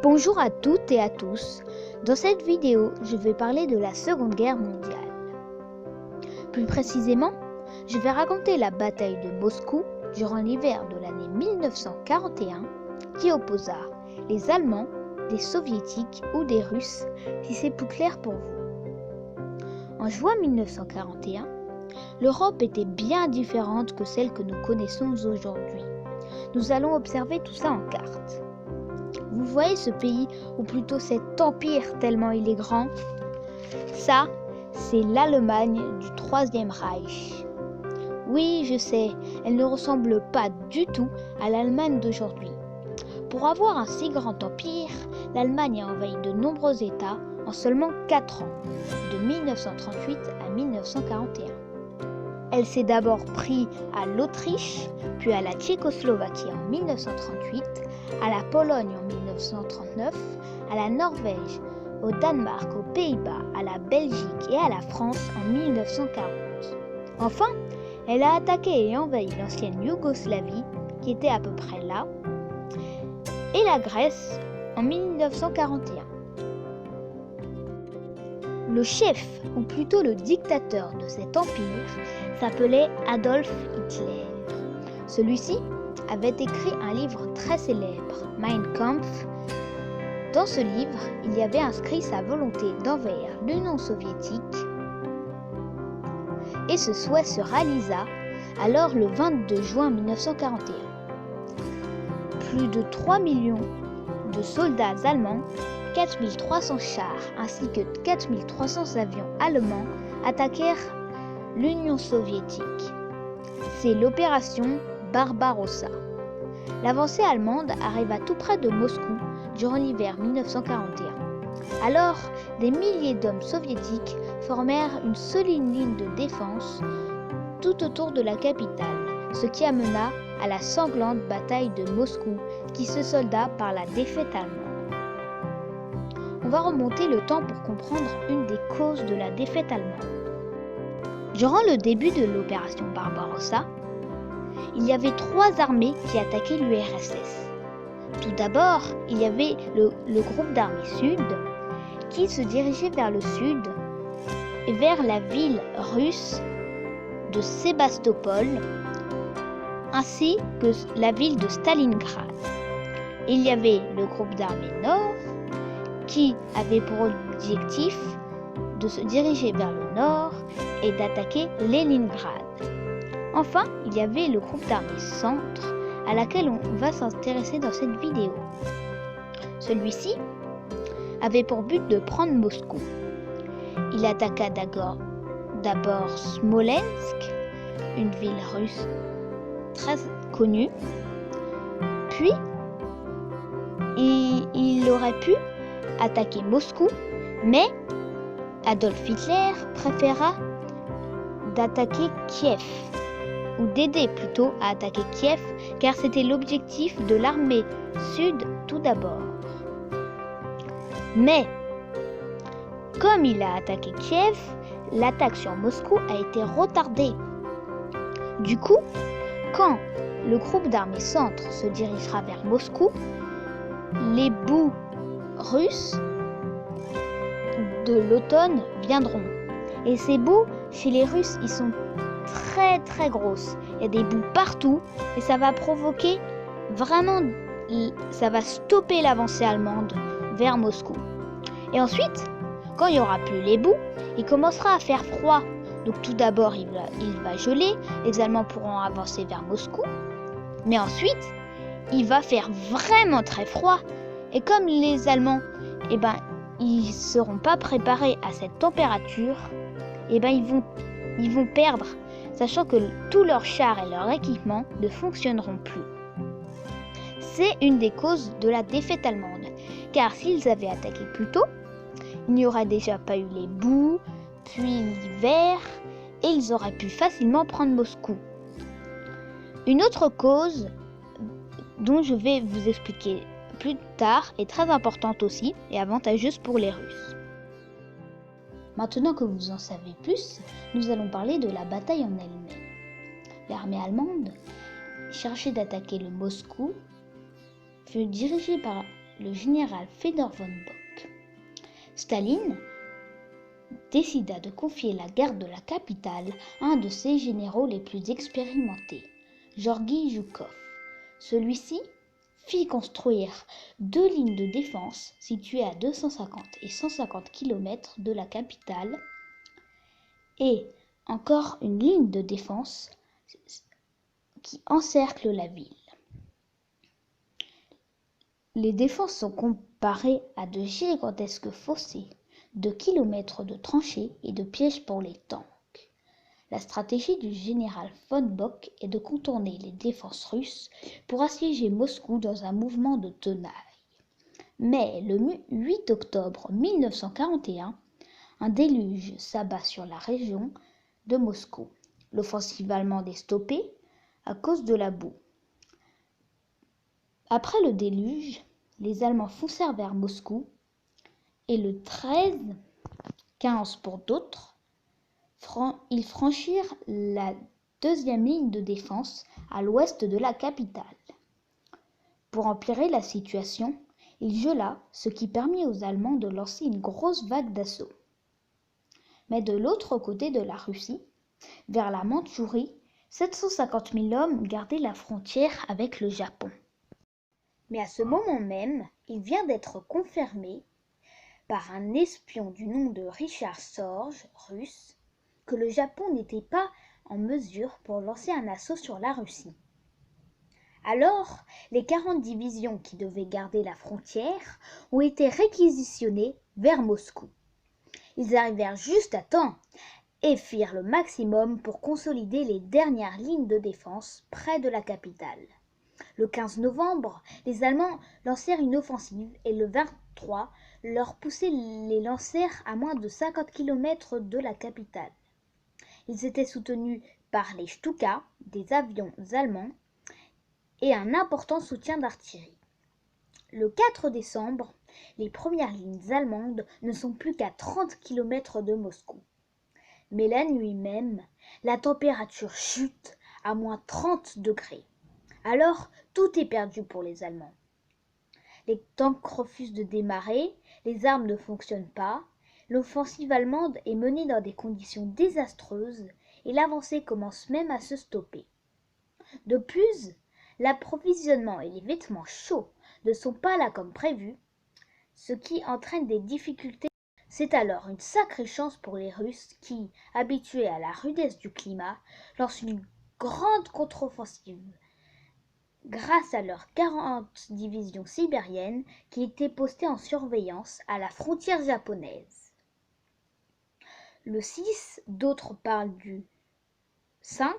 Bonjour à toutes et à tous. Dans cette vidéo, je vais parler de la Seconde Guerre mondiale. Plus précisément, je vais raconter la bataille de Moscou durant l'hiver de l'année 1941 qui opposa les Allemands, des Soviétiques ou des Russes, si c'est plus clair pour vous. En juin 1941, l'Europe était bien différente que celle que nous connaissons aujourd'hui. Nous allons observer tout ça en carte. Vous voyez ce pays, ou plutôt cet empire tellement il est grand? Ça, c'est l'Allemagne du Troisième Reich. Oui, je sais, elle ne ressemble pas du tout à l'Allemagne d'aujourd'hui. Pour avoir un si grand empire, l'Allemagne a envahi de nombreux États en seulement 4 ans, de 1938 à 1941. Elle s'est d'abord pris à l'Autriche, puis à la Tchécoslovaquie en 1938, à la Pologne en 1939, à la Norvège, au Danemark, aux Pays-Bas, à la Belgique et à la France en 1940. Enfin, elle a attaqué et envahi l'ancienne Yougoslavie, qui était à peu près là, et la Grèce en 1941. Le chef, ou plutôt le dictateur de cet empire, s'appelait Adolf Hitler. Celui-ci avait écrit un livre très célèbre, Mein Kampf. Dans ce livre, il y avait inscrit sa volonté d'envahir l'Union soviétique et ce souhait se réalisa alors le 22 juin 1941. Plus de 3 millions de soldats allemands, 4300 chars ainsi que 4300 avions allemands attaquèrent l'Union soviétique. C'est l'opération Barbarossa. L'avancée allemande arriva tout près de Moscou durant l'hiver 1941. Alors, des milliers d'hommes soviétiques formèrent une solide ligne de défense tout autour de la capitale, ce qui amena à la sanglante bataille de Moscou qui se solda par la défaite allemande. On va remonter le temps pour comprendre une des causes de la défaite allemande. Durant le début de l'opération Barbarossa, il y avait 3 armées qui attaquaient l'URSS. Tout d'abord, il y avait le groupe d'armées sud qui se dirigeait vers le sud et vers la ville russe de Sébastopol ainsi que la ville de Stalingrad. Il y avait le groupe d'armées nord qui avait pour objectif de se diriger vers le nord et d'attaquer Leningrad. Enfin, il y avait le groupe d'armées centre à laquelle on va s'intéresser dans cette vidéo. Celui-ci avait pour but de prendre Moscou. Il attaqua d'abord Smolensk, une ville russe très connue, puis il aurait pu attaquer Moscou, mais Adolf Hitler préféra d'attaquer Kiev, ou d'aider plutôt à attaquer Kiev, car c'était l'objectif de l'armée sud tout d'abord. Mais, comme il a attaqué Kiev, l'attaque sur Moscou a été retardée. Du coup, quand le groupe d'armées centre se dirigera vers Moscou, les bouts russes de l'automne viendront. Et ces bouts, chez les Russes, ils sont très très grosses. Il y a des bouts partout et ça va provoquer vraiment, ça va stopper l'avancée allemande vers Moscou. Et ensuite, quand il n'y aura plus les bouts, il commencera à faire froid. Donc tout d'abord, il va geler, les Allemands pourront avancer vers Moscou. Mais ensuite, il va faire vraiment très froid. Et comme les Allemands, ils seront pas préparés à cette température, ils vont perdre, sachant que tous leurs chars et leurs équipements ne fonctionneront plus. C'est une des causes de la défaite allemande, car s'ils avaient attaqué plus tôt, il n'y aurait déjà pas eu les boues, puis l'hiver, et ils auraient pu facilement prendre Moscou. Une autre cause dont je vais vous expliquer plus tard est très importante aussi et avantageuse pour les Russes. Maintenant que vous en savez plus, nous allons parler de la bataille en elle-même. L'armée allemande cherchait d'attaquer le Moscou, fut dirigée par le général Fedor von Bock. Staline décida de confier la garde de la capitale à un de ses généraux les plus expérimentés, Georgi Zhukov. Celui-ci fit construire 2 lignes de défense situées à 250 et 150 km de la capitale et encore une ligne de défense qui encercle la ville. Les défenses sont comparées à de gigantesques fossés, de kilomètres de tranchées et de pièges pour les tanks. La stratégie du général von Bock est de contourner les défenses russes pour assiéger Moscou dans un mouvement de tenaille. Mais le 8 octobre 1941, un déluge s'abat sur la région de Moscou. L'offensive allemande est stoppée à cause de la boue. Après le déluge, les Allemands foncèrent vers Moscou et le 13-15 pour d'autres, ils franchirent la 2e ligne de défense à l'ouest de la capitale. Pour empirer la situation, il gela, ce qui permit aux Allemands de lancer une grosse vague d'assaut. Mais de l'autre côté de la Russie, vers la Mandchourie, 750 000 hommes gardaient la frontière avec le Japon. Mais à ce moment même, il vient d'être confirmé par un espion du nom de Richard Sorge, russe, que le Japon n'était pas en mesure pour lancer un assaut sur la Russie. Alors, les 40 divisions qui devaient garder la frontière ont été réquisitionnées vers Moscou. Ils arrivèrent juste à temps et firent le maximum pour consolider les dernières lignes de défense près de la capitale. Le 15 novembre, les Allemands lancèrent une offensive et le 23, leurs poussées les lancèrent à moins de 50 km de la capitale. Ils étaient soutenus par les Stuka, des avions allemands, et un important soutien d'artillerie. Le 4 décembre, les premières lignes allemandes ne sont plus qu'à 30 km de Moscou. Mais la nuit même, la température chute à moins 30 degrés. Alors, tout est perdu pour les Allemands. Les tanks refusent de démarrer, les armes ne fonctionnent pas, l'offensive allemande est menée dans des conditions désastreuses et l'avancée commence même à se stopper. De plus, l'approvisionnement et les vêtements chauds ne sont pas là comme prévu, ce qui entraîne des difficultés. C'est alors une sacrée chance pour les Russes qui, habitués à la rudesse du climat, lancent une grande contre-offensive grâce à leurs 40 divisions sibériennes qui étaient postées en surveillance à la frontière japonaise. Le 6, d'autres parlent du 5.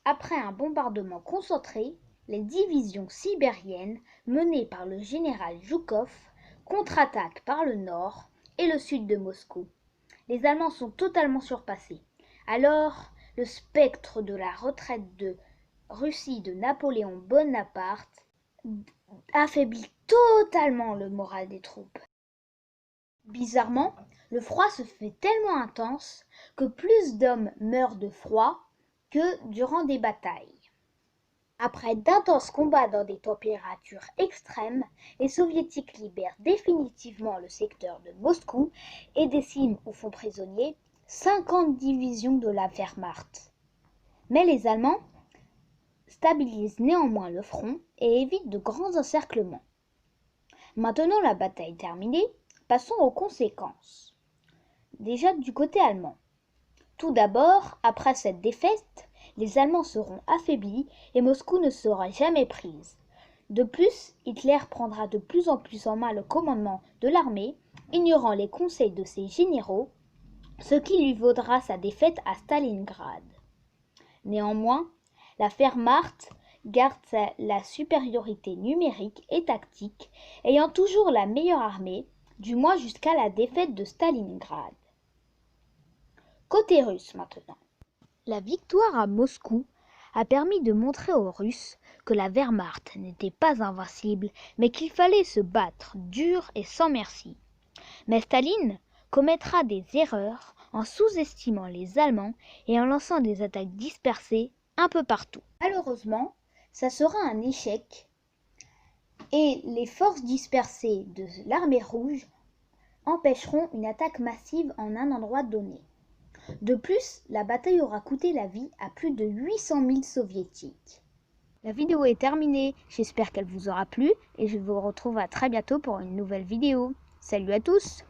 Après un bombardement concentré, les divisions sibériennes menées par le général Zhukov contre-attaquent par le nord et le sud de Moscou. Les Allemands sont totalement surpassés. Alors, le spectre de la retraite de Russie de Napoléon Bonaparte affaiblit totalement le moral des troupes. Bizarrement, le froid se fait tellement intense que plus d'hommes meurent de froid que durant des batailles. Après d'intenses combats dans des températures extrêmes, les soviétiques libèrent définitivement le secteur de Moscou et déciment ou font prisonniers 50 divisions de la Wehrmacht. Mais les Allemands stabilisent néanmoins le front et évitent de grands encerclements. Maintenant la bataille terminée, passons aux conséquences. Déjà du côté allemand. Tout d'abord, après cette défaite, les Allemands seront affaiblis et Moscou ne sera jamais prise. De plus, Hitler prendra de plus en plus en main le commandement de l'armée, ignorant les conseils de ses généraux, ce qui lui vaudra sa défaite à Stalingrad. Néanmoins, la Wehrmacht garde la supériorité numérique et tactique, ayant toujours la meilleure armée, du moins jusqu'à la défaite de Stalingrad. Côté russe maintenant. La victoire à Moscou a permis de montrer aux Russes que la Wehrmacht n'était pas invincible, mais qu'il fallait se battre dur et sans merci. Mais Staline commettra des erreurs en sous-estimant les Allemands et en lançant des attaques dispersées un peu partout. Malheureusement, ça sera un échec et les forces dispersées de l'armée rouge empêcheront une attaque massive en un endroit donné. De plus, la bataille aura coûté la vie à plus de 800 000 soviétiques. La vidéo est terminée, j'espère qu'elle vous aura plu et je vous retrouve à très bientôt pour une nouvelle vidéo. Salut à tous!